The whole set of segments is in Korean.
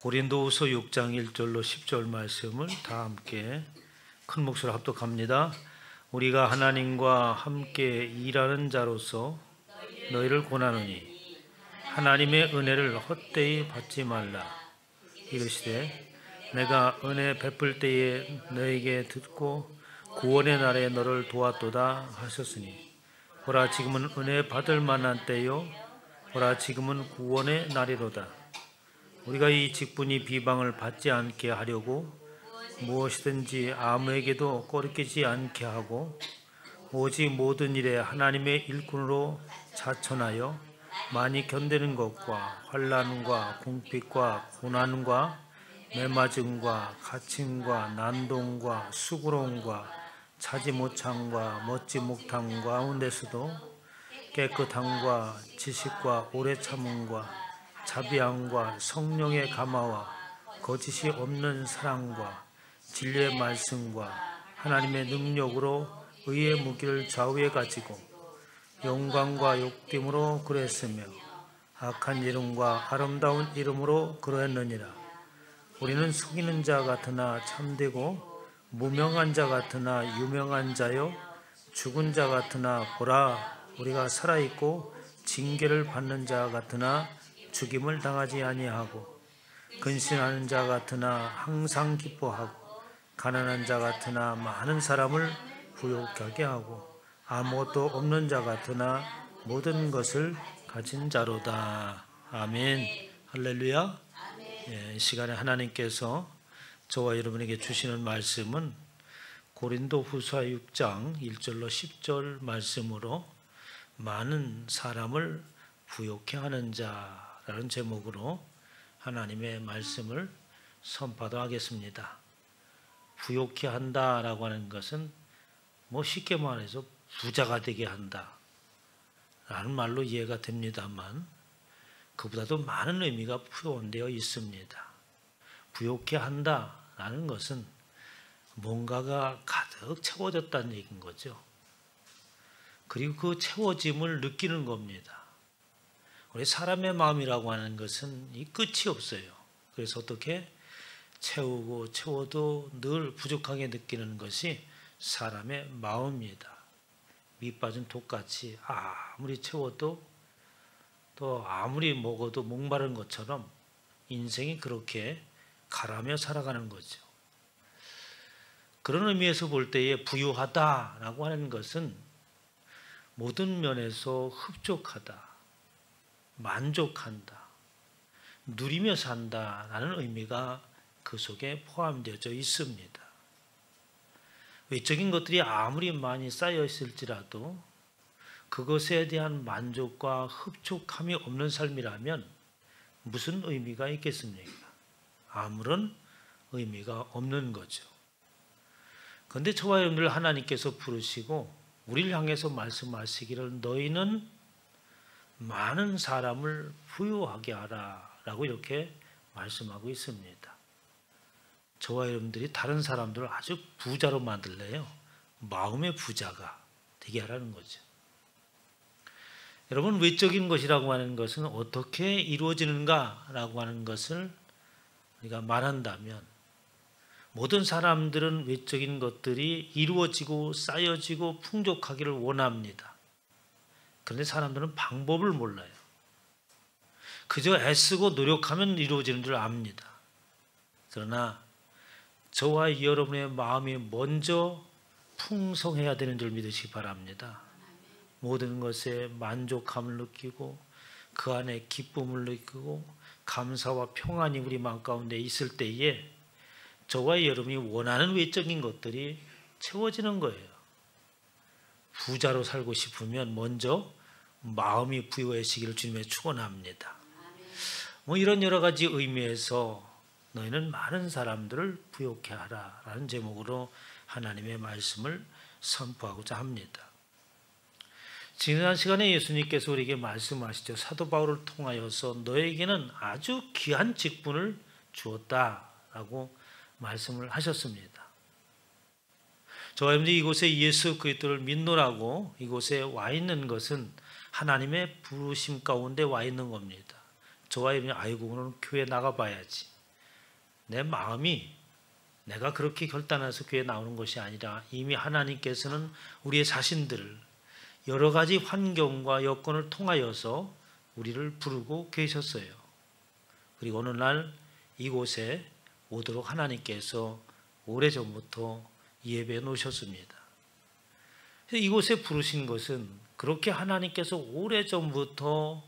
고린도후서 6장 1절로 10절 말씀을 다 함께 큰 목소리로 합독합니다. 우리가 하나님과 함께 일하는 자로서 너희를 권하노니 하나님의 은혜를 헛되이 받지 말라. 이르시되 내가 은혜 베풀 때에 너에게 듣고 구원의 날에 너를 도왔도다 하셨으니 보라 지금은 은혜 받을 만한 때요 보라 지금은 구원의 날이로다. 우리가 이 직분이 비방을 받지 않게 하려고 무엇이든지 아무에게도 꺼리끼지 않게 하고 오직 모든 일에 하나님의 일꾼으로 자천하여 많이 견디는 것과 환난과 궁핍과 고난과 매맞음과 갇힘과 난동과 수고로움과 차지 못함과 멋지 못함 가운데서도 깨끗함과 지식과 오래 참음과 자비함과 성령의 감화와 거짓이 없는 사랑과 진리의 말씀과 하나님의 능력으로 의의 무기를 좌우에 가지고 영광과 욕됨으로 그랬으며 악한 이름과 아름다운 이름으로 그러했느니라. 우리는 속이는 자 같으나 참되고 무명한 자 같으나 유명한 자요 죽은 자 같으나 보라 우리가 살아있고 징계를 받는 자 같으나 죽임을 당하지 아니하고 근신하는 자 같으나 항상 기뻐하고 가난한 자 같으나 많은 사람을 부욕하게 하고 아무것도 없는 자 같으나 모든 것을 가진 자로다. 아멘. 할렐루야. 이 시간에 하나님께서 저와 여러분에게 주시는 말씀은 고린도후서 6장 1절로 10절 말씀으로 많은 사람을 부욕해 하는 자라는 제목으로 하나님의 말씀을 선포하도록 하겠습니다. 부욕해 한다라고 하는 것은 쉽게 말해서 부자가 되게 한다 라는 말로 이해가 됩니다만 그보다도 많은 의미가 포함되어 있습니다. 부욕해 한다라는 것은 뭔가가 가득 채워졌다는 얘기인 거죠. 그리고 그 채워짐을 느끼는 겁니다. 우리 사람의 마음이라고 하는 것은 이 끝이 없어요. 그래서 어떻게 채우고 채워도 늘 부족하게 느끼는 것이 사람의 마음입니다. 밑빠진 독같이 아무리 채워도 또 아무리 먹어도 목마른 것처럼 인생이 그렇게 가라며 살아가는 거죠. 그런 의미에서 볼 때에 부유하다라고 하는 것은 모든 면에서 흡족하다, 만족한다, 누리며 산다라는 의미가 그 속에 포함되어 있습니다. 외적인 것들이 아무리 많이 쌓여 있을지라도 그것에 대한 만족과 흡족함이 없는 삶이라면 무슨 의미가 있겠습니까? 아무런 의미가 없는 거죠. 그런데 저와 여러분들 하나님께서 부르시고 우리를 향해서 말씀하시기를 너희는 많은 사람을 부유하게 하라 라고 이렇게 말씀하고 있습니다. 저와 여러분들이 다른 사람들을 아주 부자로 만들래요. 마음의 부자가 되게 하라는 거죠. 여러분 외적인 것이라고 하는 것은 어떻게 이루어지는가 라고 하는 것을 우리가 말한다면 모든 사람들은 외적인 것들이 이루어지고 쌓여지고 풍족하기를 원합니다. 그런데 사람들은 방법을 몰라요. 그저 애쓰고 노력하면 이루어지는 줄 압니다. 그러나 저와 여러분의 마음이 먼저 풍성해야 되는 줄 믿으시기 바랍니다. 모든 것에 만족감을 느끼고 그 안에 기쁨을 느끼고 감사와 평안이 우리 마음 가운데 있을 때에 저와 여러분이 원하는 외적인 것들이 채워지는 거예요. 부자로 살고 싶으면 먼저 마음이 부유해지기를 주님에 축원합니다. 이런 여러 가지 의미에서 너희는 많은 사람들을 부욕해 하라 라는 제목으로 하나님의 말씀을 선포하고자 합니다. 지난 시간에 예수님께서 우리에게 말씀하시죠. 사도 바울을 통하여서 너에게는 아주 귀한 직분을 주었다라고 말씀을 하셨습니다. 저와 여러분들이 이곳에 예수 그리스도를 믿노라고 이곳에 와 있는 것은 하나님의 부르심 가운데 와 있는 겁니다. 저와 여러분이 아이고 오늘 교회 나가봐야지, 내 마음이 내가 그렇게 결단해서 교회에 나오는 것이 아니라 이미 하나님께서는 우리의 자신들을 여러 가지 환경과 여건을 통하여서 우리를 부르고 계셨어요. 그리고 어느 날 이곳에 오도록 하나님께서 오래전부터 예배해 놓으셨습니다. 이곳에 부르신 것은 그렇게 하나님께서 오래전부터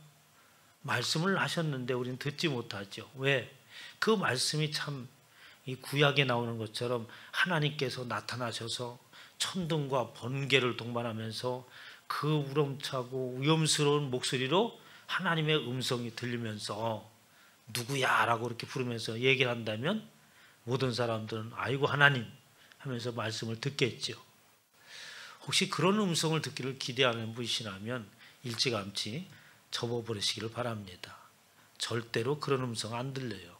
말씀을 하셨는데 우리는 듣지 못하죠. 왜? 그 말씀이 참 이 구약에 나오는 것처럼 하나님께서 나타나셔서 천둥과 번개를 동반하면서 그 우렁차고 위험스러운 목소리로 하나님의 음성이 들리면서 누구야? 라고 이렇게 부르면서 얘기를 한다면 모든 사람들은 아이고 하나님 하면서 말씀을 듣겠죠. 혹시 그런 음성을 듣기를 기대하는 분이시라면 일찌감치 접어버리시기를 바랍니다. 절대로 그런 음성 안 들려요.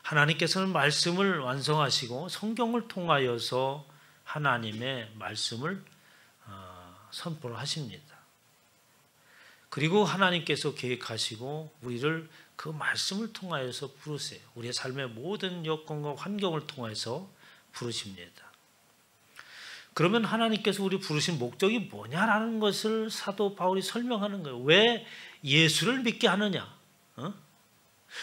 하나님께서는 말씀을 완성하시고 성경을 통하여서 하나님의 말씀을 선포를 하십니다. 그리고 하나님께서 계획하시고 우리를 그 말씀을 통하여서 부르세요. 우리의 삶의 모든 여건과 환경을 통해서 부르십니다. 그러면 하나님께서 우리 부르신 목적이 뭐냐라는 것을 사도 바울이 설명하는 거예요. 왜 예수를 믿게 하느냐?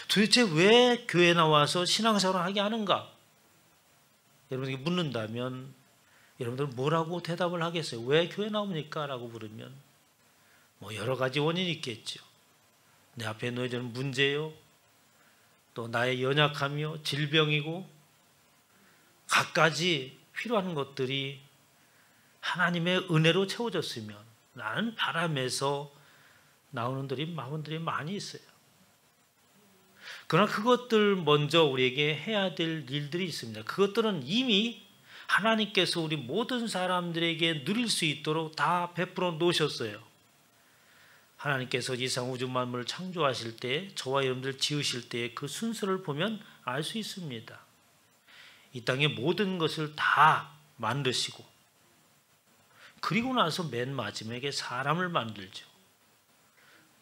도대체 왜 교회에 나와서 신앙생활을 하게 하는가? 여러분에게 묻는다면 여러분들은 뭐라고 대답을 하겠어요? 왜 교회 나옵니까? 라고 물으면 뭐 여러 가지 원인이 있겠죠. 내 앞에 놓여지는 문제요, 또 나의 연약함이요, 질병이고 갖가지 필요한 것들이 하나님의 은혜로 채워졌으면 나는 바람에서 나오는 마음들이 많이 있어요. 그러나 그것들 먼저 우리에게 해야 될 일들이 있습니다. 그것들은 이미 하나님께서 우리 모든 사람들에게 누릴 수 있도록 다 베풀어 놓으셨어요. 하나님께서 이 상 우주 만물을 창조하실 때, 저와 여러분들 지으실 때 그 순서를 보면 알 수 있습니다. 이 땅의 모든 것을 다 만드시고 그리고 나서 맨 마지막에 사람을 만들죠.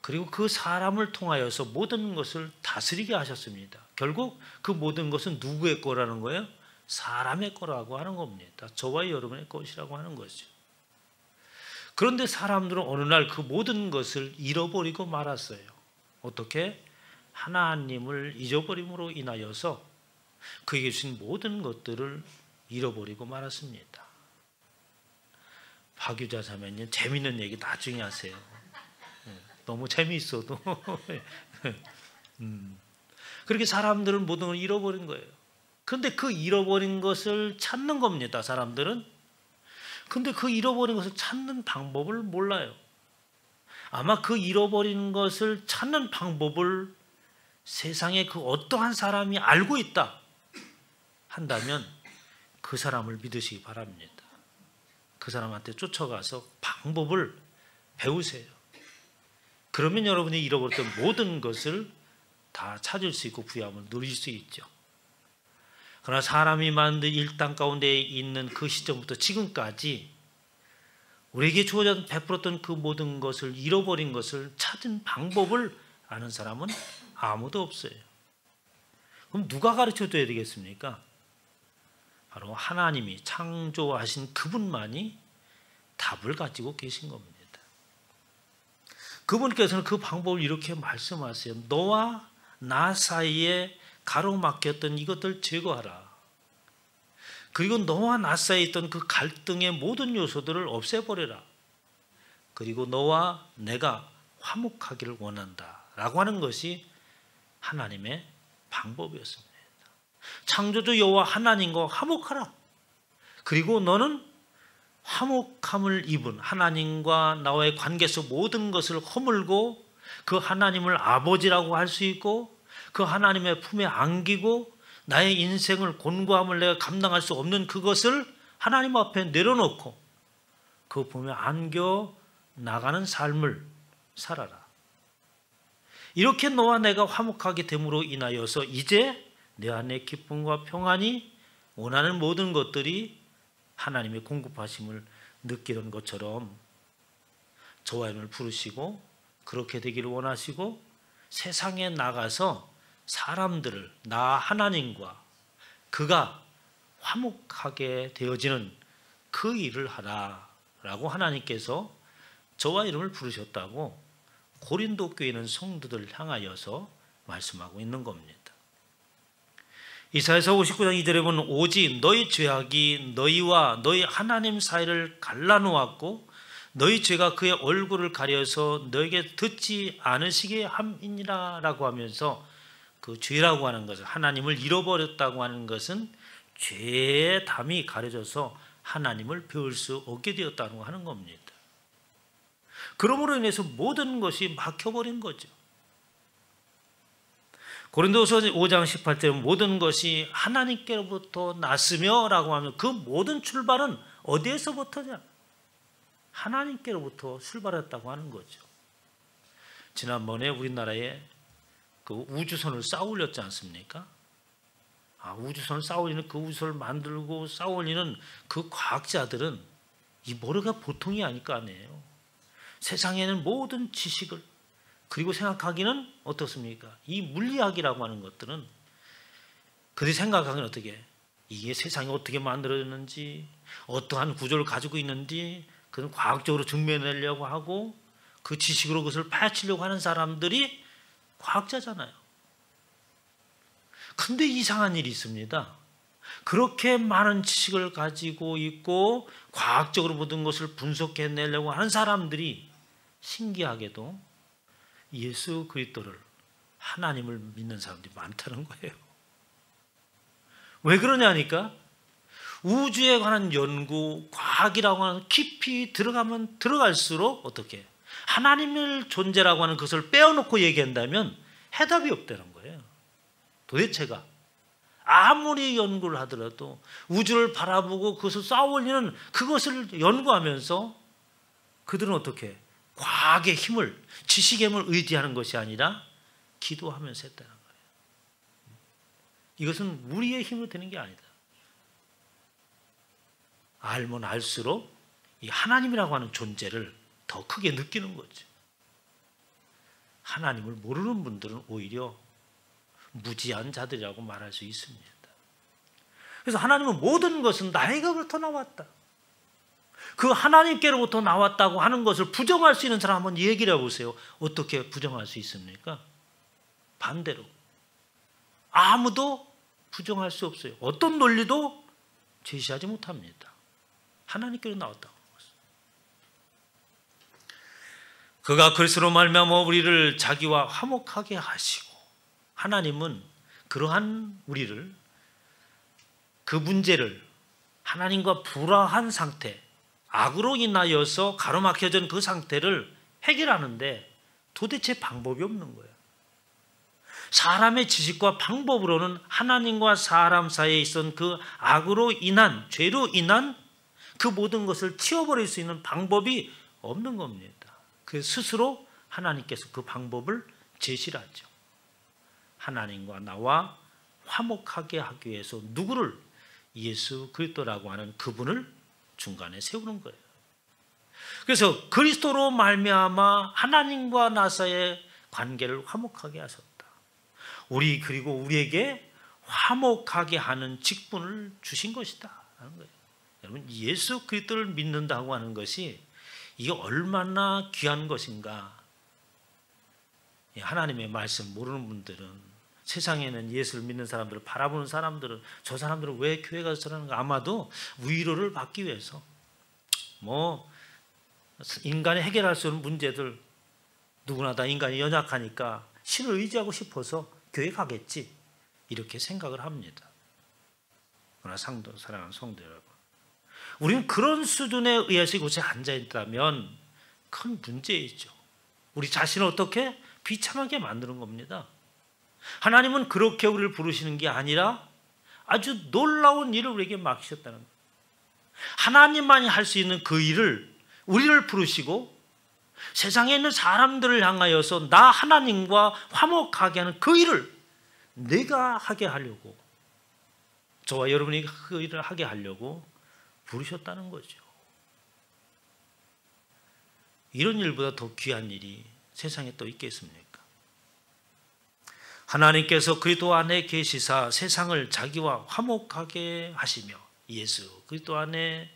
그리고 그 사람을 통하여서 모든 것을 다스리게 하셨습니다. 결국 그 모든 것은 누구의 거라는 거예요? 사람의 거라고 하는 겁니다. 저와 여러분의 것이라고 하는 거죠. 그런데 사람들은 어느 날 그 모든 것을 잃어버리고 말았어요. 어떻게? 하나님을 잊어버림으로 인하여서 그에게 주신 모든 것들을 잃어버리고 말았습니다. 박유자 자매님 재미있는 얘기 나중에 하세요. 너무 재미있어도 그렇게 사람들은 모든 걸 잃어버린 거예요. 그런데 그 잃어버린 것을 찾는 겁니다. 사람들은. 근데 그 잃어버린 것을 찾는 방법을 몰라요. 아마 그 잃어버린 것을 찾는 방법을 세상에 그 어떠한 사람이 알고 있다 한다면 그 사람을 믿으시기 바랍니다. 그 사람한테 쫓아가서 방법을 배우세요. 그러면 여러분이 잃어버렸던 모든 것을 다 찾을 수 있고 부여함을 누릴 수 있죠. 그러나 사람이 만든 일당 가운데 있는 그 시점부터 지금까지 우리에게 주어져 베풀었던 그 모든 것을 잃어버린 것을 찾은 방법을 아는 사람은 아무도 없어요. 그럼 누가 가르쳐줘야 되겠습니까? 바로 하나님이 창조하신 그분만이 답을 가지고 계신 겁니다. 그분께서는 그 방법을 이렇게 말씀하세요. 너와 나 사이에 가로막혔던 이것들 제거하라. 그리고 너와 나 사이에 있던 그 갈등의 모든 요소들을 없애버려라. 그리고 너와 내가 화목하기를 원한다. 라고 하는 것이 하나님의 방법이었습니다. 창조주 여호와 하나님과 화목하라. 그리고 너는 화목함을 입은 하나님과 나와의 관계 속 모든 것을 허물고 그 하나님을 아버지라고 할 수 있고 그 하나님의 품에 안기고 나의 인생을 곤고함을 내가 감당할 수 없는 그것을 하나님 앞에 내려놓고 그 품에 안겨 나가는 삶을 살아라. 이렇게 너와 내가 화목하게 됨으로 인하여서 이제 내 안에 기쁨과 평안이 원하는 모든 것들이 하나님의 공급하심을 느끼는 것처럼 저와 여러분을 부르시고 그렇게 되기를 원하시고 세상에 나가서 사람들을 나 하나님과 그가 화목하게 되어지는 그 일을 하라라고 하나님께서 저와 이름을 부르셨다고 고린도 교회 있는 성도들을 향하여서 말씀하고 있는 겁니다. 이사야서 59장 2절에 보면 오직 너희 죄악이 너희와 너희 하나님 사이를 갈라놓았고 너희 죄가 그의 얼굴을 가려서 너에게 듣지 않으시게 함이니라 라고 하면서 그 죄라고 하는 것은 하나님을 잃어버렸다고 하는 것은 죄의 담이 가려져서 하나님을 배울 수 없게 되었다고 하는 겁니다. 그러므로 인해서 모든 것이 막혀버린 거죠. 고린도서 5장 18절에 모든 것이 하나님께로부터 났으며 라고 하면 그 모든 출발은 어디에서부터냐? 하나님께로부터 출발했다고 하는 거죠. 지난번에 우리나라에 그 우주선을 쌓아올렸지 않습니까? 우주선을 쌓아올리는 그 우주선을 만들고 쌓아올리는 그 과학자들은 이 머리가 보통이 아닐 거 아니에요. 세상에는 모든 지식을 그리고 생각하기는 어떻습니까? 이 물리학이라고 하는 것들은 그들이 생각하기는 어떻게 이게 세상이 어떻게 만들어졌는지 어떠한 구조를 가지고 있는지 그건 과학적으로 증명하려고 하고 그 지식으로 그것을 파헤치려고 하는 사람들이 과학자잖아요. 근데 이상한 일이 있습니다. 그렇게 많은 지식을 가지고 있고 과학적으로 모든 것을 분석해내려고 하는 사람들이 신기하게도 예수 그리스도를 하나님을 믿는 사람들이 많다는 거예요. 왜 그러냐니까 우주에 관한 연구, 과학이라고 하는 깊이 들어가면 들어갈수록 어떻게 하나님의 존재라고 하는 것을 빼어놓고 얘기한다면 해답이 없다는 거예요. 도대체가 아무리 연구를 하더라도 우주를 바라보고 그것을 쌓아올리는 그것을 연구하면서 그들은 어떻게 과학의 힘을 지식의 힘을 의지하는 것이 아니라 기도하면서 했다는 거예요. 이것은 우리의 힘으로 되는 게 아니다. 알면 알수록 이 하나님이라고 하는 존재를 더 크게 느끼는 거죠. 하나님을 모르는 분들은 오히려 무지한 자들이라고 말할 수 있습니다. 그래서 하나님은 모든 것은 나에게로부터 나왔다. 그 하나님께로부터 나왔다고 하는 것을 부정할 수 있는 사람 한번 얘기를 해보세요. 어떻게 부정할 수 있습니까? 반대로 아무도 부정할 수 없어요. 어떤 논리도 제시하지 못합니다. 하나님께로 나왔다고 하는 것은. 그가 그리스도로 말미암아 우리를 자기와 화목하게 하시고 하나님은 그러한 우리를 그 문제를 하나님과 불화한 상태 악으로 인하여서 가로막혀진 그 상태를 해결하는데 도대체 방법이 없는 거예요. 사람의 지식과 방법으로는 하나님과 사람 사이에 있던 그 악으로 인한 죄로 인한 그 모든 것을 치워버릴 수 있는 방법이 없는 겁니다. 그 스스로 하나님께서 그 방법을 제시를 하죠. 하나님과 나와 화목하게 하기 위해서 누구를 예수 그리스도라고 하는 그분을 중간에 세우는 거예요. 그래서 그리스도로 말미암아 하나님과 나 사이의 관계를 화목하게 하셨다. 우리 그리고 우리에게 화목하게 하는 직분을 주신 것이다 하는 거예요. 여러분 예수 그리스도를 믿는다고 하는 것이 이게 얼마나 귀한 것인가. 하나님의 말씀 모르는 분들은 세상에는 예수를 믿는 사람들을 바라보는 사람들은 저 사람들은 왜 교회 가서 저러는가 아마도 위로를 받기 위해서 뭐 인간이 해결할 수 없는 문제들 누구나 다 인간이 연약하니까 신을 의지하고 싶어서 교회 가겠지 이렇게 생각을 합니다. 그러나 사랑하는 성도 여러분 우리는 그런 수준에 의해서 이곳에 앉아있다면 큰 문제이죠. 우리 자신을 어떻게 비참하게 만드는 겁니다. 하나님은 그렇게 우리를 부르시는 게 아니라 아주 놀라운 일을 우리에게 맡기셨다는 거예요. 하나님만이 할 수 있는 그 일을 우리를 부르시고 세상에 있는 사람들을 향하여서 나 하나님과 화목하게 하는 그 일을 내가 하게 하려고 저와 여러분이 그 일을 하게 하려고 부르셨다는 거죠. 이런 일보다 더 귀한 일이 세상에 또 있겠습니까? 하나님께서 그리스도 안에 계시사 세상을 자기와 화목하게 하시며, 예수 그리스도 안에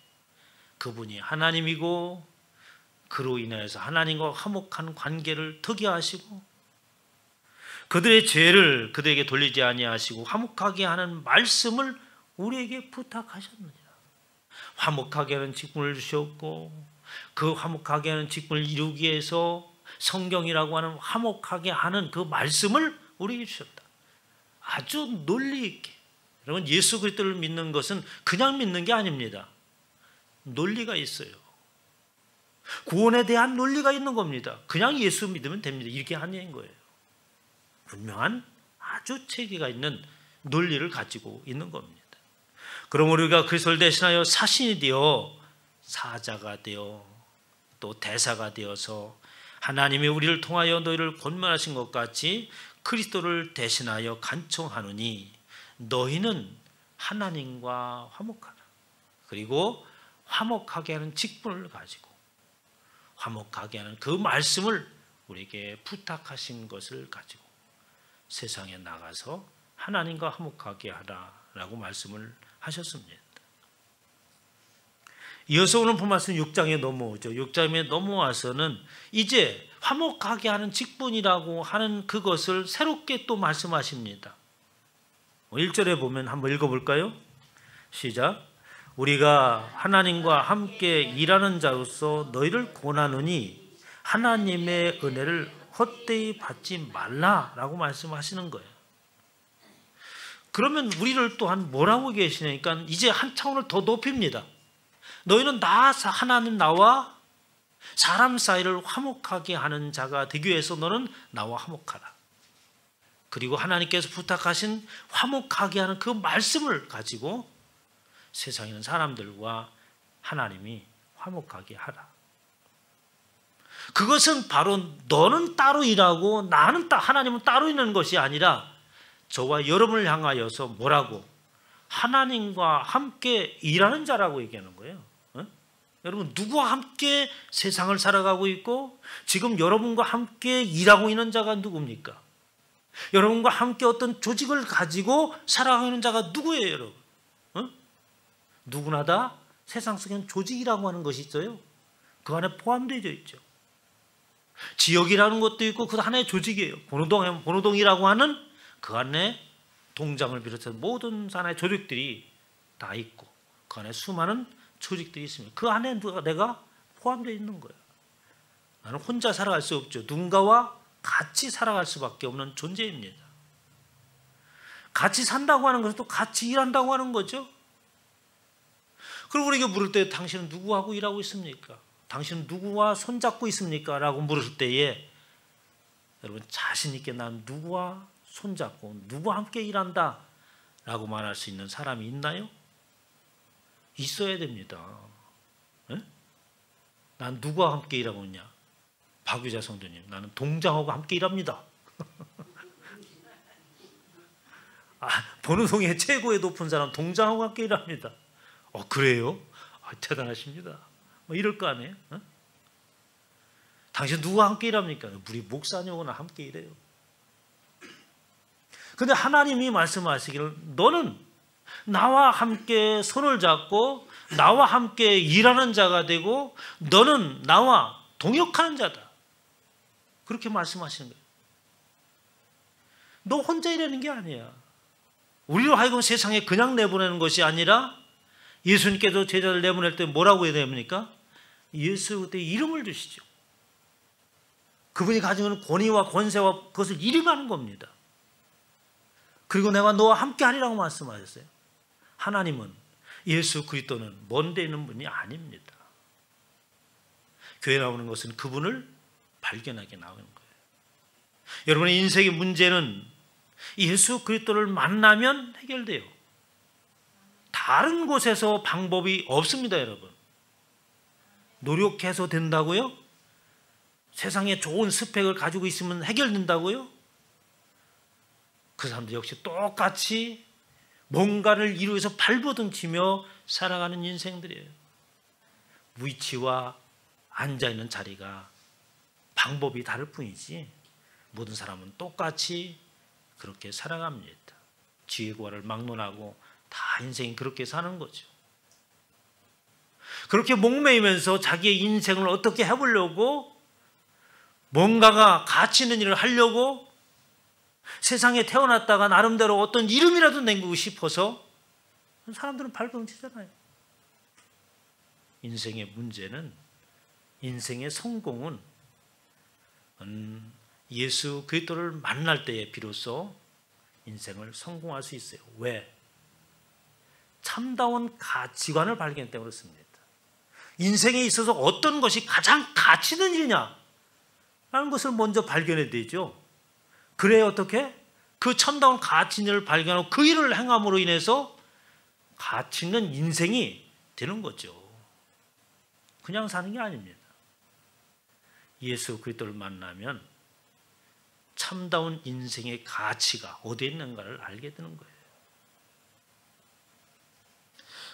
그분이 하나님이고 그로 인하여서 하나님과 화목한 관계를 특이 하시고 그들의 죄를 그들에게 돌리지 아니하시고 화목하게 하는 말씀을 우리에게 부탁하셨느니라. 화목하게 하는 직분을 주셨고 그 화목하게 하는 직분을 이루기 위해서 성경이라고 하는 화목하게 하는 그 말씀을 우리에게 주셨다. 아주 논리 있게. 여러분, 예수 그리스도를 믿는 것은 그냥 믿는 게 아닙니다. 논리가 있어요. 구원에 대한 논리가 있는 겁니다. 그냥 예수 믿으면 됩니다. 이렇게 아닌 거예요. 분명한 아주 체계가 있는 논리를 가지고 있는 겁니다. 그럼 우리가 그리스도를 대신하여 사신이 되어 사자가 되어 또 대사가 되어서 하나님이 우리를 통하여 너희를 권면하신 것 같이 그리스도를 대신하여 간청하노니 너희는 하나님과 화목하라. 그리고 화목하게 하는 직분을 가지고 화목하게 하는 그 말씀을 우리에게 부탁하신 것을 가지고 세상에 나가서 하나님과 화목하게 하라라고 말씀을 하셨습니다. 이어서 오늘 본 말씀 6장에 넘어오죠. 6장에 넘어와서는 이제 화목하게 하는 직분이라고 하는 그것을 새롭게 또 말씀하십니다. 1절에 보면 한번 읽어볼까요? 시작. 우리가 하나님과 함께 일하는 자로서 너희를 권하노니 하나님의 은혜를 헛되이 받지 말라라고 말씀하시는 거예요. 그러면 우리를 또한 뭐라고 계시냐니까 이제 한 차원을 더 높입니다. 너희는 하나님 나와 사람 사이를 화목하게 하는 자가 되기 위해서 너는 나와 화목하라. 그리고 하나님께서 부탁하신 화목하게 하는 그 말씀을 가지고 세상에 있는 사람들과 하나님이 화목하게 하라. 그것은 바로 너는 따로 일하고 나는 하나님은 따로 있는 것이 아니라 저와 여러분을 향하여서 뭐라고? 하나님과 함께 일하는 자라고 얘기하는 거예요. 여러분, 누구와 함께 세상을 살아가고 있고 지금 여러분과 함께 일하고 있는 자가 누굽니까? 여러분과 함께 어떤 조직을 가지고 살아가고 있는 자가 누구예요, 여러분? 누구나 다 세상 속에는 조직이라고 하는 것이 있어요. 그 안에 포함되어 있죠. 지역이라는 것도 있고 그 하나의 조직이에요. 번호동이라고 하는 그 안에 동장을 비롯해서 모든 하나의 조직들이 다 있고 그 안에 수많은 조직들이 있습니다. 그 안에 내가 포함되어 있는 거예요. 나는 혼자 살아갈 수 없죠. 누군가와 같이 살아갈 수밖에 없는 존재입니다. 같이 산다고 하는 것은 또 같이 일한다고 하는 거죠. 그리고 우리에게 물을 때 당신은 누구하고 일하고 있습니까? 당신은 누구와 손잡고 있습니까? 라고 물을 때에 여러분 자신 있게 난 누구와 손잡고 누구와 함께 일한다 라고 말할 수 있는 사람이 있나요? 있어야 됩니다. 네? 난 누구와 함께 일하고 있냐? 박유자 성도님, 나는 동장하고 함께 일합니다. 번호동의 최고의 높은 사람 동장하고 함께 일합니다. 그래요? 대단하십니다. 이럴 거 아니에요? 당신 누구와 함께 일합니까? 우리 목사님하고는 함께 일해요. 근데 하나님이 말씀하시기를 너는 나와 함께 손을 잡고 나와 함께 일하는 자가 되고 너는 나와 동역하는 자다. 그렇게 말씀하시는 거예요. 너 혼자 일하는 게 아니야. 우리로 하여금 세상에 그냥 내보내는 것이 아니라 예수님께서 제자를 내보낼 때 뭐라고 해야 됩니까? 예수 그때 이름을 주시죠. 그분이 가지고 있는 권위와 권세와 그것을 이름하는 겁니다. 그리고 내가 너와 함께 하리라고 말씀하셨어요. 하나님은 예수 그리스도는 먼데 있는 분이 아닙니다. 교회 나오는 것은 그분을 발견하게 나오는 거예요. 여러분의 인생의 문제는 예수 그리스도를 만나면 해결돼요. 다른 곳에서 방법이 없습니다, 여러분. 노력해서 된다고요? 세상에 좋은 스펙을 가지고 있으면 해결된다고요? 그 사람들 역시 똑같이 뭔가를 이루기 위해서 발버둥치며 살아가는 인생들이에요. 위치와 앉아있는 자리가 방법이 다를 뿐이지 모든 사람은 똑같이 그렇게 살아갑니다. 지혜과를 막론하고 다 인생이 그렇게 사는 거죠. 그렇게 목매이면서 자기의 인생을 어떻게 해보려고 뭔가가 가치 있는 일을 하려고 세상에 태어났다가 나름대로 어떤 이름이라도 남기고 싶어서 사람들은 발버둥치잖아요. 인생의 문제는, 인생의 성공은 예수 그리스도를 만날 때에 비로소 인생을 성공할 수 있어요. 왜? 참다운 가치관을 발견했기 때문에 그렇습니다. 인생에 있어서 어떤 것이 가장 가치 있는 일이냐 라는 것을 먼저 발견해야 되죠. 그래야 어떻게? 그 참다운 가치 있는 일을 발견하고 그 일을 행함으로 인해서 가치 있는 인생이 되는 거죠. 그냥 사는 게 아닙니다. 예수 그리스도를 만나면 참다운 인생의 가치가 어디에 있는가를 알게 되는 거예요.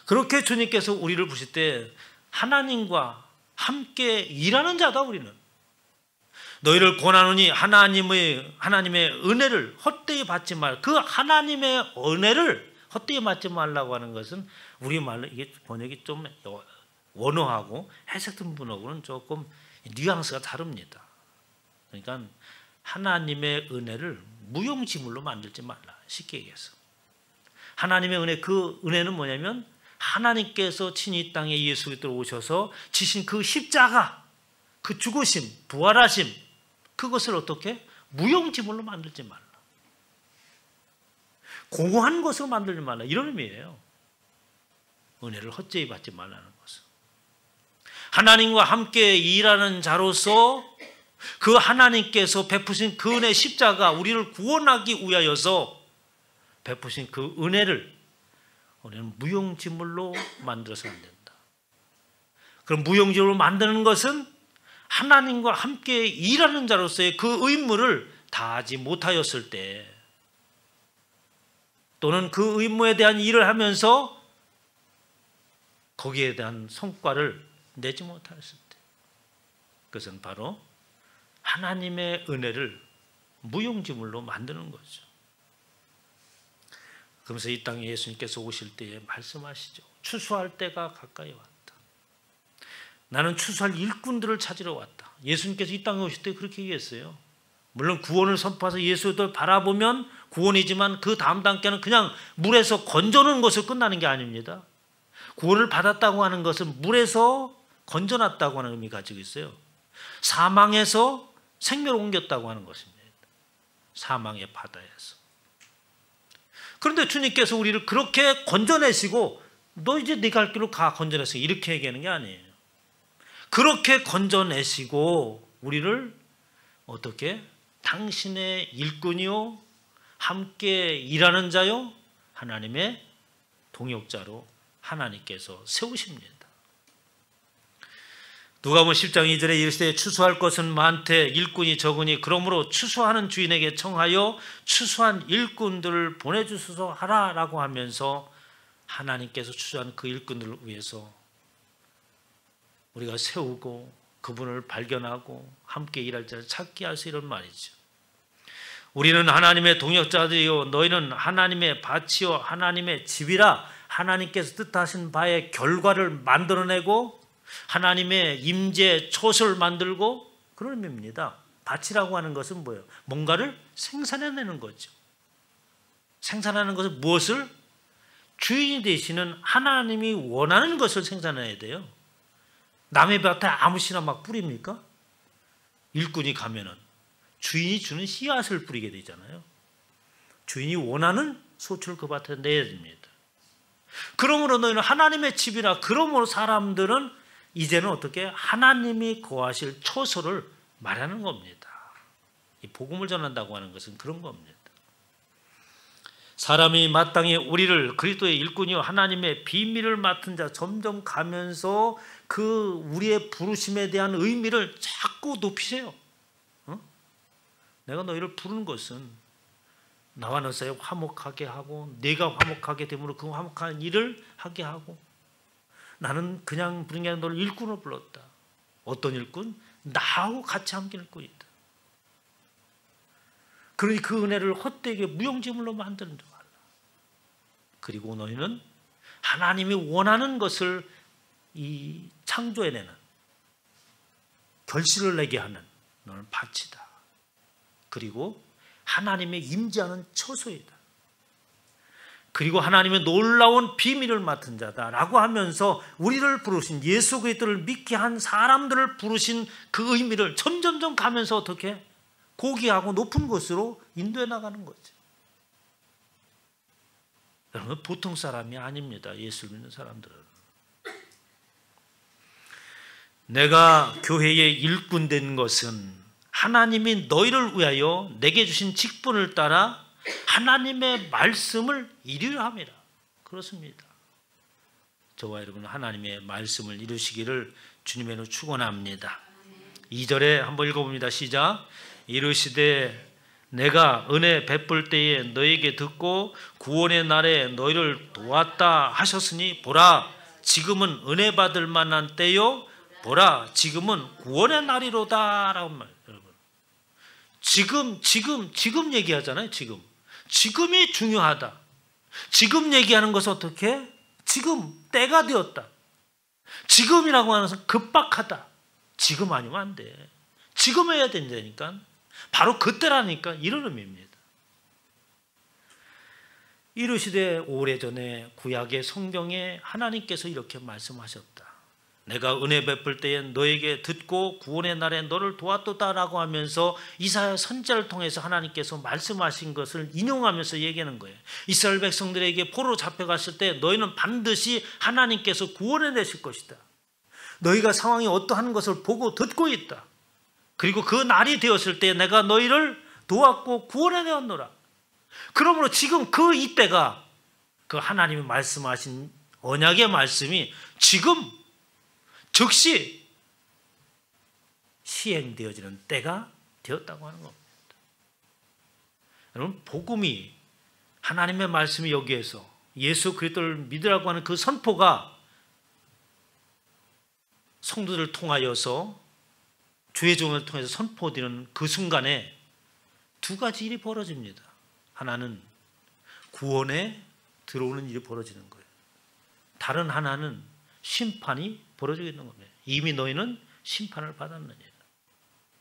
그렇게 주님께서 우리를 부실 때 하나님과 함께 일하는 자다. 우리는 너희를 권하노니 하나님의 은혜를 헛되이 받지 말. 그 하나님의 은혜를 헛되이 받지 말라고 하는 것은 우리말로 이게 번역이 좀 원어하고 해석된 분하고는 조금 뉘앙스가 다릅니다. 그러니까 하나님의 은혜를 무용지물로 만들지 말라. 쉽게 얘기해서 하나님의 은혜, 그 은혜는 뭐냐면 하나님께서 친히 이 땅에 예수 그리스도로 오셔서 지신 그 십자가, 그 죽으심, 부활하심, 그것을 어떻게? 무용지물로 만들지 말라. 공허한 것으로 만들지 말라. 이런 의미예요. 은혜를 헛되이 받지 말라는 것은. 하나님과 함께 일하는 자로서 그 하나님께서 베푸신 그 은혜 십자가, 우리를 구원하기 위하여서 베푸신 그 은혜를 우리는 무용지물로 만들어서는 안 된다. 그럼 무용지물로 만드는 것은 하나님과 함께 일하는 자로서의 그 의무를 다하지 못하였을 때, 또는 그 의무에 대한 일을 하면서 거기에 대한 성과를 내지 못하였을 때, 그것은 바로 하나님의 은혜를 무용지물로 만드는 거죠. 그러면서 이 땅에 예수님께서 오실 때에 말씀하시죠. 추수할 때가 가까이 왔다. 나는 추수할 일꾼들을 찾으러 왔다. 예수님께서 이 땅에 오실 때 그렇게 얘기했어요. 물론 구원을 선포해서 예수를 바라보면 구원이지만 그 다음 단계는 그냥 물에서 건져놓은 것을 끝나는 게 아닙니다. 구원을 받았다고 하는 것은 물에서 건져놨다고 하는 의미가 가지고 있어요. 사망에서 생명을 옮겼다고 하는 것입니다. 사망의 바다에서. 그런데 주님께서 우리를 그렇게 건져내시고 너 이제 네 갈 길로 가 건져내서 이렇게 얘기하는 게 아니에요. 그렇게 건져내시고 우리를 어떻게? 당신의 일꾼이요 함께 일하는 자요 하나님의 동역자로 하나님께서 세우십니다. 누가복음 10장 2절에 이르시되 추수할 것은 많되 일꾼이 적으니 그러므로 추수하는 주인에게 청하여 추수한 일꾼들을 보내주소서 하라라고 하면서 하나님께서 추수한 그 일꾼들을 위해서 우리가 세우고 그분을 발견하고 함께 일할 자를 찾게 하시 이런 말이죠. 우리는 하나님의 동역자들이요 너희는 하나님의 밭이요 하나님의 집이라. 하나님께서 뜻하신 바의 결과를 만들어내고 하나님의 임재 촛을 만들고 그런 의미입니다. 밭이라고 하는 것은 뭐예요? 뭔가를 생산해내는 거죠. 생산하는 것은 무엇을? 주인이 되시는 하나님이 원하는 것을 생산해야 돼요. 남의 밭에 아무시나 막 뿌립니까? 일꾼이 가면은 주인이 주는 씨앗을 뿌리게 되잖아요. 주인이 원하는 소출을 그 밭에 내야 됩니다. 그러므로 너희는 하나님의 집이라. 그러므로 사람들은 이제는 어떻게 하나님이 거하실 초소를 말하는 겁니다. 이 복음을 전한다고 하는 것은 그런 겁니다. 사람이 마땅히 우리를 그리스도의 일꾼이요 하나님의 비밀을 맡은 자 점점 가면서 그 우리의 부르심에 대한 의미를 자꾸 높이세요. 내가 너희를 부르는 것은 나와 너 사이에 화목하게 하고 네가 화목하게 됨으로 그 화목한 일을 하게 하고 나는 그냥 부른 게 아니라 너를 일꾼으로 불렀다. 어떤 일꾼? 나하고 같이 함께 일꾼이다. 그러니 그 은혜를 헛되게 무용지물로 만드는 줄 알라. 그리고 너희는 하나님이 원하는 것을 이 창조해내는, 결실을 내게 하는 너는 밭이다. 그리고 하나님의 임재하는 처소이다. 그리고 하나님의 놀라운 비밀을 맡은 자다라고 하면서 우리를 부르신, 예수 그리스도를 믿게 한 사람들을 부르신 그 의미를 점점점 가면서 어떻게 고귀하고 높은 곳으로 인도해 나가는 거죠. 여러분, 보통 사람이 아닙니다. 예수를 믿는 사람들은. 내가 교회의 일꾼 된 것은 하나님이 너희를 위하여 내게 주신 직분을 따라 하나님의 말씀을 이루려 함이라. 그렇습니다. 저와 여러분은 하나님의 말씀을 이루시기를 주님으로 축원합니다. 2절에 한번 읽어봅니다. 시작. 이르시되 내가 은혜 베풀 때에 너에게 듣고 구원의 날에 너희를 도왔다 하셨으니 보라 지금은 은혜 받을 만한 때요 보라 지금은 구원의 날이로다 라고 말. 여러분, 지금 얘기하잖아요. 지금이 중요하다. 지금 얘기하는 것은 어떻게? 지금 때가 되었다. 지금이라고 하는 것은 급박하다. 지금 아니면 안 돼. 지금 해야 된다니까. 바로 그때라니까. 이런 의미입니다. 이르시되 오래전에 구약의 성경에 하나님께서 이렇게 말씀하셨다. 내가 은혜 베풀 때에 너에게 듣고 구원의 날에 너를 도왔도다라고 하면서 이사야 선지자를 통해서 하나님께서 말씀하신 것을 인용하면서 얘기하는 거예요. 이스라엘 백성들에게 포로 잡혀갔을 때 너희는 반드시 하나님께서 구원해 내실 것이다. 너희가 상황이 어떠한 것을 보고 듣고 있다. 그리고 그 날이 되었을 때 내가 너희를 도왔고 구원해 내었노라. 그러므로 지금 그 이때가 그 하나님이 말씀하신 언약의 말씀이 지금 즉시 시행되어지는 때가 되었다고 하는 겁니다. 여러분, 복음이, 하나님의 말씀이 여기에서 예수 그리스도를 믿으라고 하는 그 선포가 성도들을 통하여서 주의 종을 통해서 선포되는 그 순간에 두 가지 일이 벌어집니다. 하나는 구원에 들어오는 일이 벌어지는 거예요. 다른 하나는 심판이 벌어지고 있는 겁니다. 이미 너희는 심판을 받았느니라.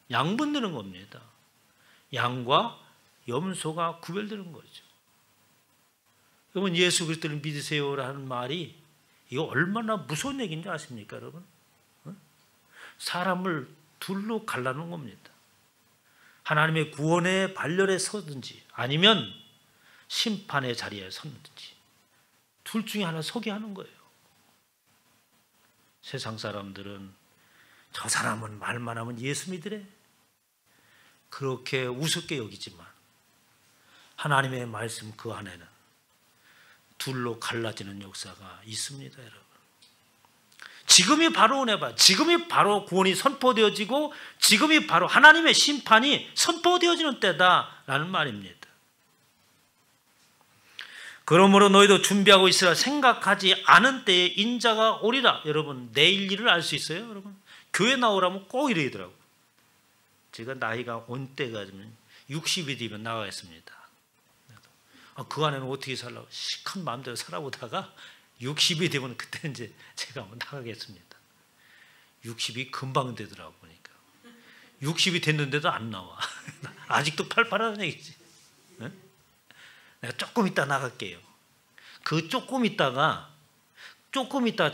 양분되는 겁니다. 양과 염소가 구별되는 거죠. 여러분, 예수 그리스도를 믿으세요라는 말이 이거 얼마나 무서운 얘기인지 아십니까, 여러분? 사람을 둘로 갈라놓은 겁니다. 하나님의 구원의 발열에 서든지 아니면 심판의 자리에 섰든지 둘 중에 하나 서게 하는 거예요. 세상 사람들은 저 사람은 말만 하면 예수 믿으래. 그렇게 우습게 여기지만 하나님의 말씀 그 안에는 둘로 갈라지는 역사가 있습니다, 여러분. 지금이 바로 은혜바, 지금이 바로 구원이 선포되어지고 지금이 바로 하나님의 심판이 선포되어지는 때다라는 말입니다. 그러므로 너희도 준비하고 있으라. 생각하지 않은 때에 인자가 오리라. 여러분, 내일 일을 알 수 있어요, 여러분? 교회 나오라면 꼭 이러더라고요. 제가 나이가 온 때가 되면 60이 되면 나가겠습니다. 그 안에는 어떻게 살라고 시큰 마음대로 살아보다가 60이 되면 그때 이제 제가 한번 나가겠습니다. 60이 금방 되더라고 보니까. 60이 됐는데도 안 나와. 아직도 팔팔하다는 얘기지. 네? 내가 조금 있다 나갈게요. 그 조금 있다가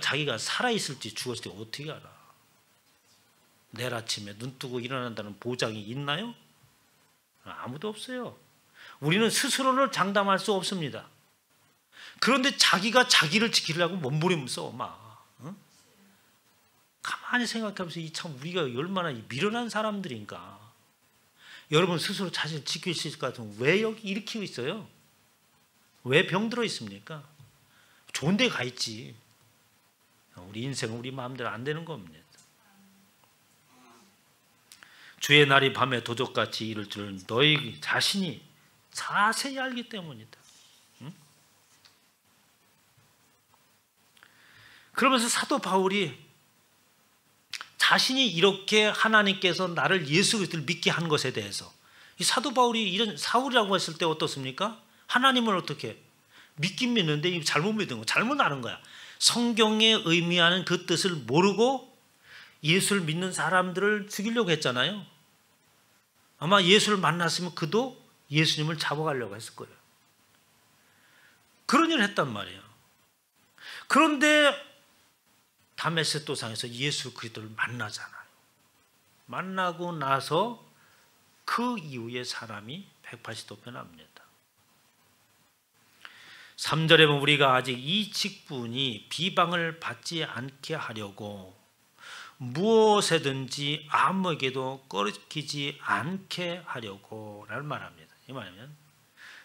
자기가 살아있을지 죽었을지 어떻게 알아? 내일 아침에 눈 뜨고 일어난다는 보장이 있나요? 아무도 없어요. 우리는 스스로를 장담할 수 없습니다. 그런데 자기가 자기를 지키려고 몸부림 써 막. 응? 가만히 생각하면서 참 우리가 얼마나 미련한 사람들인가. 여러분 스스로 자신을 지키실 것 같으면 왜 여기 일으키고 있어요? 왜 병들어 있습니까? 좋은 데 가 있지. 우리 인생은 우리 마음대로 안 되는 겁니다. 주의 날이 밤에 도적같이 이를 줄은 너희 자신이 자세히 알기 때문이다. 응? 그러면서 사도 바울이 자신이 이렇게 하나님께서 나를 예수 그리스도를 믿게 한 것에 대해서 이 사도 바울이 이런 사울이라고 했을 때 어떻습니까? 하나님을 어떻게 믿긴 믿는데 이 잘못 믿은 거, 잘못 아는 거야. 성경에 의미하는 그 뜻을 모르고 예수를 믿는 사람들을 죽이려고 했잖아요. 아마 예수를 만났으면 그도 예수님을 잡아가려고 했을 거예요. 그런 일을 했단 말이에요. 그런데 다메섹 도상에서 예수 그리스도를 만나잖아요. 만나고 나서 그 이후에 사람이 180도 변합니다. 3절에 보면 우리가 아직 이 직분이 비방을 받지 않게 하려고 무엇에든지 아무에게도 꺼리끼지 않게 하려고 라는 말합니다. 이 말이면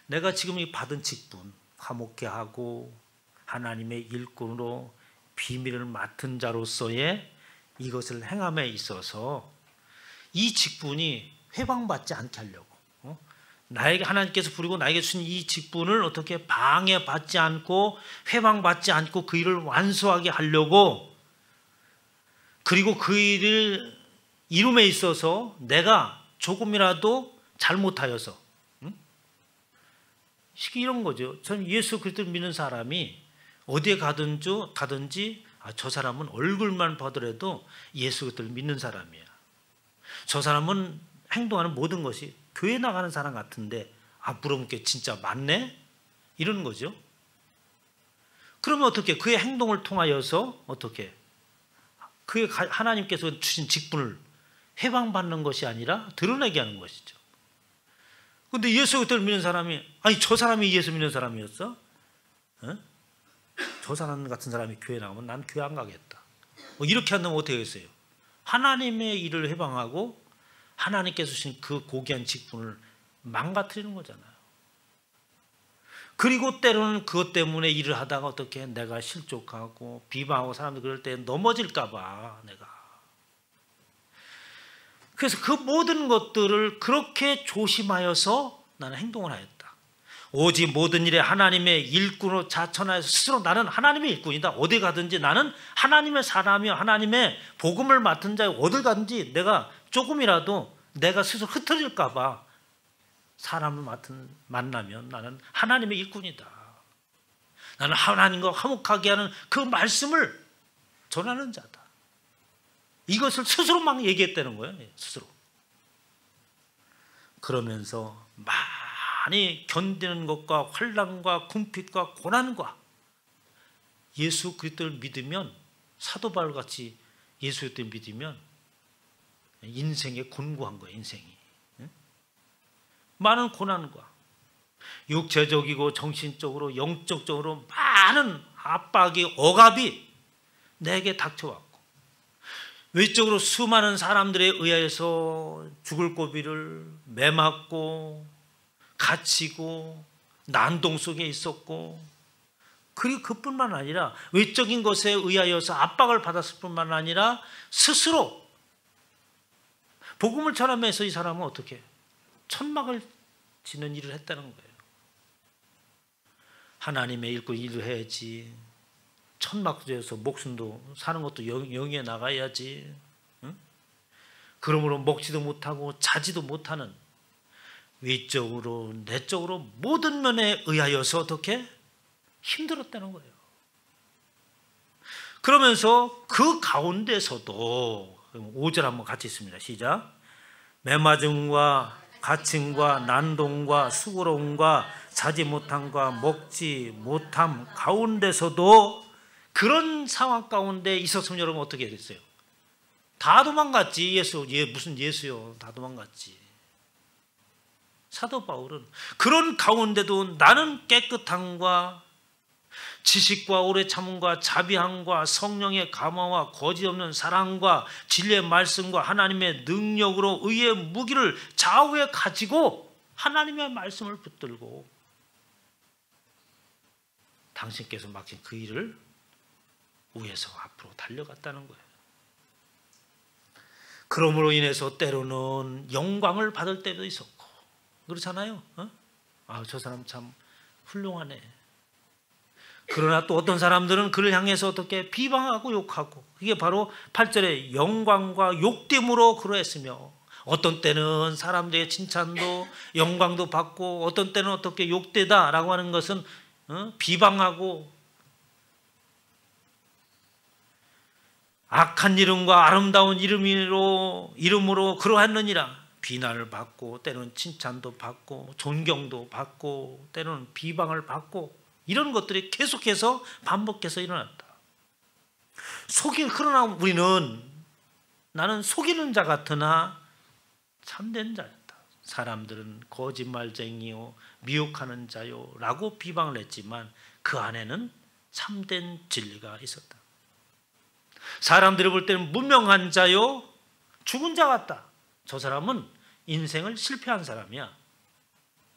내가 지금 이 받은 직분, 화목케 하고 하나님의 일꾼으로 비밀을 맡은 자로서의 이것을 행함에 있어서 이 직분이 회방받지 않게 하려고, 나에게 하나님께서 부르고 나에게 주신 이 직분을 어떻게 방해받지 않고 회방받지 않고 그 일을 완수하게 하려고, 그리고 그 일을 이룸에 있어서 내가 조금이라도 잘못하여서, 이런 거죠. 저는 예수 그리스도를 믿는 사람이 어디에 가든지 저 사람은 얼굴만 보더라도 예수 그리스도를 믿는 사람이야. 저 사람은 행동하는 모든 것이 교회 나가는 사람 같은데 물어보니까 진짜 맞네? 이러는 거죠. 그러면 어떻게 그의 행동을 통하여서 어떻게 그의 하나님께서 주신 직분을 해방받는 것이 아니라 드러내게 하는 것이죠. 그런데 예수 그리스도를 믿는 사람이 저 사람이 예수 믿는 사람이었어? 저 사람 같은 사람이 교회 나가면 난 교회 안 가겠다. 이렇게 한다면 어떻게 하겠어요? 하나님의 일을 해방하고 하나님께서 주신 그 고귀한 직분을 망가뜨리는 거잖아요. 그리고 때로는 그것 때문에 일을 하다가 어떻게 내가 실족하고 비방하고 사람들 그럴 때 넘어질까 봐 내가. 그래서 그 모든 것들을 그렇게 조심하여서 나는 행동을 하였다. 오직 모든 일에 하나님의 일꾼으로 자천하여서 스스로 나는 하나님의 일꾼이다. 어디 가든지 나는 하나님의 사람이요 하나님의 복음을 맡은 자요. 어딜 가든지 내가 조금이라도 내가 스스로 흩어질까 봐 사람을 만나면 나는 하나님의 일꾼이다. 나는 하나님과 화목하게 하는 그 말씀을 전하는 자다. 이것을 스스로 막 얘기했다는 거예요. 스스로. 그러면서 많이 견디는 것과 환난과 궁핍과 고난과 예수 그리스도를 믿으면 사도 바울같이 예수 그리스도를 믿으면 인생에 곤고한 거예요. 인생이. 많은 고난과 육체적이고 정신적으로 영적적으로 많은 압박이 억압이 내게 닥쳐왔고 외적으로 수많은 사람들에 의해서 죽을 고비를 매맞고 갇히고 난동 속에 있었고, 그리고 그뿐만 아니라 외적인 것에 의하여서 압박을 받았을 뿐만 아니라 스스로 복음을 전하면서 이 사람은 어떻게 천막을 짓는 일을 했다는 거예요. 하나님의 일꾼 일을 해야지. 천막 지어서 목숨도 사는 것도 영위에 나가야지. 응? 그러므로 먹지도 못하고 자지도 못하는 외적으로 내적으로 모든 면에 의하여서 어떻게 힘들었다는 거예요. 그러면서 그 가운데서도 5절 한번 같이 있습니다. 시작. 매맞음과 갇힘과 난동과 수고로움과 자지 못함과 먹지 못함 가운데서도 그런 상황 가운데 있었으면 여러분 어떻게 됐어요? 다 도망갔지. 무슨 예수요. 다 도망갔지. 사도 바울은 그런 가운데도 나는 깨끗함과 지식과 오래 참음과 자비함과 성령의 감화와 거짓없는 사랑과 진리의 말씀과 하나님의 능력으로 의의 무기를 좌우에 가지고 하나님의 말씀을 붙들고 당신께서 맡긴 그 일을 위해서 앞으로 달려갔다는 거예요. 그러므로 인해서 때로는 영광을 받을 때도 있었고 그렇잖아요. 저 사람 참 훌륭하네. 그러나 또 어떤 사람들은 그를 향해서 어떻게 비방하고 욕하고, 이게 바로 8절에 영광과 욕됨으로 그러했으며 어떤 때는 사람들의 칭찬도 영광도 받고 어떤 때는 어떻게 욕되다라고 하는 것은 비방하고 악한 이름과 아름다운 이름으로 그러했느니라 비난을 받고 때로는 칭찬도 받고 존경도 받고 때로는 비방을 받고 이런 것들이 계속해서 반복해서 일어났다. 그러나 우리는 나는 속이는 자 같으나 참된 자였다. 사람들은 거짓말쟁이요 미혹하는 자요 라고 비방을 했지만 그 안에는 참된 진리가 있었다. 사람들이 볼 때는 무명한 자요 죽은 자 같다. 저 사람은 인생을 실패한 사람이야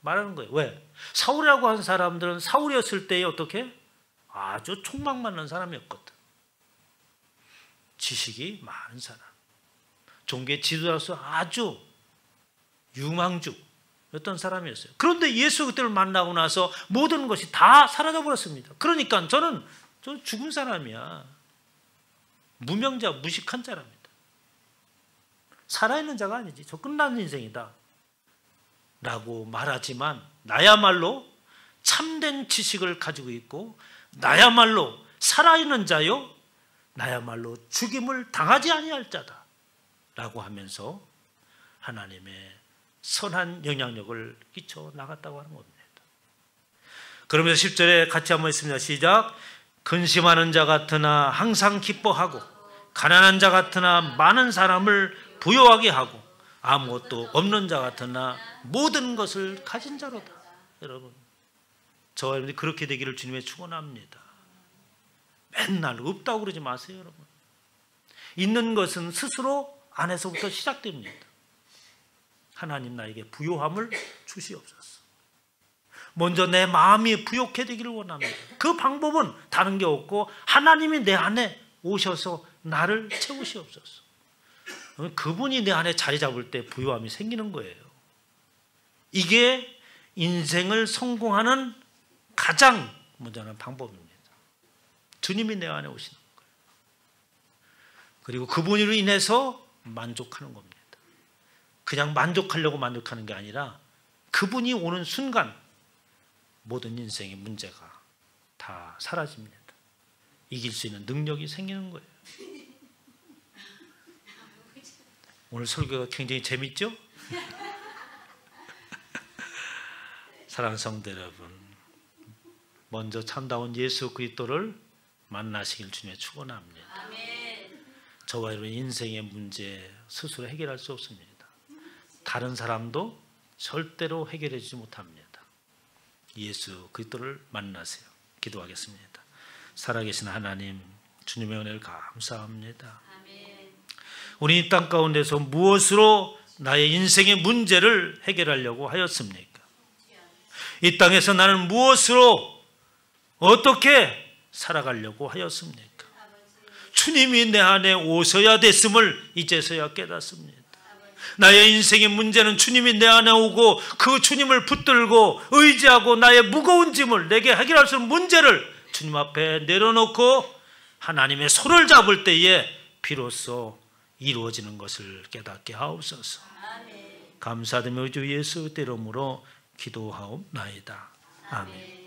말하는 거예요. 왜? 사울이라고 한 사람들은 사울이었을 때에 어떻게? 아주 촉망받는 사람이었거든. 지식이 많은 사람, 종교의 지도자로서 아주 유망주였던 사람이었어요. 그런데 예수 그때를 만나고 나서 모든 것이 다 사라져버렸습니다. 그러니까 저 죽은 사람이야. 무명자, 무식한 자랍니다. 살아있는 자가 아니지. 저 끝난 인생이다 라고 말하지만 나야말로 참된 지식을 가지고 있고 나야말로 살아있는 자요 나야말로 죽임을 당하지 아니할 자다 라고 하면서 하나님의 선한 영향력을 끼쳐 나갔다고 하는 겁니다. 그러면서 10절에 같이 한번 있습니다. 시작. 근심하는 자 같으나 항상 기뻐하고 가난한 자 같으나 많은 사람을 부요하게 하고 아무것도 없는 자 같으나 모든 것을 가진 자로다. 여러분, 저와 여러분이 그렇게 되기를 주님의 축원합니다. 맨날 없다고 그러지 마세요. 여러분, 있는 것은 스스로 안에서부터 시작됩니다. 하나님 나에게 부요함을 주시옵소서. 먼저 내 마음이 부요케 되기를 원합니다. 그 방법은 다른 게 없고 하나님이 내 안에 오셔서 나를 채우시옵소서. 그분이 내 안에 자리 잡을 때 부요함이 생기는 거예요. 이게 인생을 성공하는 가장 먼저는 방법입니다. 주님이 내 안에 오시는 거예요. 그리고 그분으로 인해서 만족하는 겁니다. 그냥 만족하려고 만족하는 게 아니라 그분이 오는 순간 모든 인생의 문제가 다 사라집니다. 이길 수 있는 능력이 생기는 거예요. 오늘 설교가 굉장히 재밌죠? 사랑하는 성도 여러분, 먼저 참다운 예수 그리스도를 만나시길 주님의 축원합니다. 저와 여러분 인생의 문제 스스로 해결할 수 없습니다. 다른 사람도 절대로 해결해 주지 못합니다. 예수 그리스도를 만나세요. 기도하겠습니다. 살아계신 하나님, 주님의 은혜를 감사합니다. 우리 이 땅 가운데서 무엇으로 나의 인생의 문제를 해결하려고 하였습니까? 이 땅에서 나는 무엇으로 어떻게 살아가려고 하였습니까? 주님이 내 안에 오셔야 됐음을 이제서야 깨닫습니다. 나의 인생의 문제는 주님이 내 안에 오고 그 주님을 붙들고 의지하고 나의 무거운 짐을 내게 해결할 수 있는 문제를 주님 앞에 내려놓고 하나님의 손을 잡을 때에 비로소 이루어지는 것을 깨닫게 하옵소서. 감사드리며 주 예수 이름으로 기도하옵나이다. 아멘.